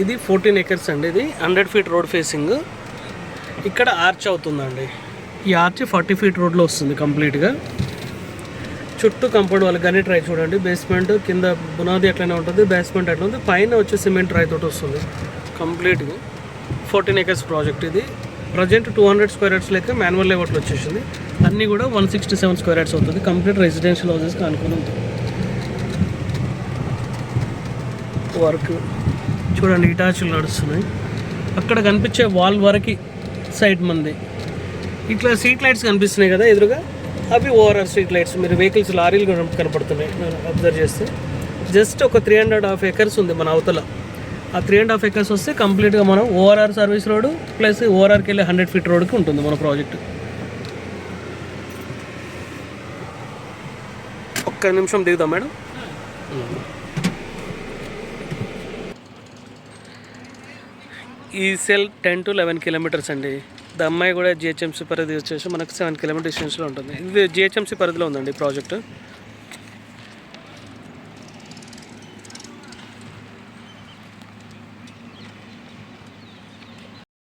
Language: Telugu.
ఇది 14 acres అండి. ఇది 100 feet రోడ్ ఫేసింగ్. ఇక్కడ ఆర్చ్ అవుతుందండి. ఈ ఆర్చ్ 40 feet రోడ్లో వస్తుంది కంప్లీట్గా. చుట్టూ కంపౌండ్ వాళ్ళకి కానీ ట్రై చూడండి. బేస్మెంట్ కింద బునాది అట్లనే ఉంటుంది, బేస్మెంట్ అట్లా ఉంది, పైన వచ్చి సిమెంట్ ట్రై తోటి వస్తుంది కంప్లీట్గా. 14 acres ప్రాజెక్ట్ ఇది. ప్రజెంట్ 200 square yards లెక్క మాన్యువల్ లేఅవుట్లో వచ్చేసింది. అన్నీ కూడా 167 square yards అవుతుంది. కంప్లీట్ రెసిడెన్షియల్ హౌసెస్కి అనుకుని ఉంటుంది. వర్క్ చూడండి, ఇటాచులు నడుస్తున్నాయి. అక్కడ కనిపించే వాల్ వరకు సైడ్ మంది. ఇట్లా స్ట్రీట్ లైట్స్ కనిపిస్తున్నాయి కదా ఎదురుగా, అవి ఓఆర్ఆర్ స్ట్రీట్ లైట్స్. మీరు వెహికల్స్ లారీలు కనపడుతున్నాయి అబ్జర్వ్ చేస్తే. జస్ట్ ఒక 3.5 acres ఉంది మన అవతల. ఆ 3.5 acres వస్తే కంప్లీట్గా మనం ఓఆర్ఆర్ సర్వీస్ రోడ్ ప్లస్ ఓఆర్ఆర్కి వెళ్ళే 100 feet రోడ్కి ఉంటుంది మన ప్రాజెక్ట్. ఒక్క నిమిషం దిగుదాం మేడం. ఈ సెల్ 10 to 11 kilometers అండి. దమ్మాయి కూడా జిహెచ్ఎంసీ పరిధి వచ్చేసి మనకు 7 km డిస్టెన్స్లో ఉంటుంది. ఇది జిహెచ్ఎంసీ పరిధిలో ఉందండి ప్రాజెక్టు.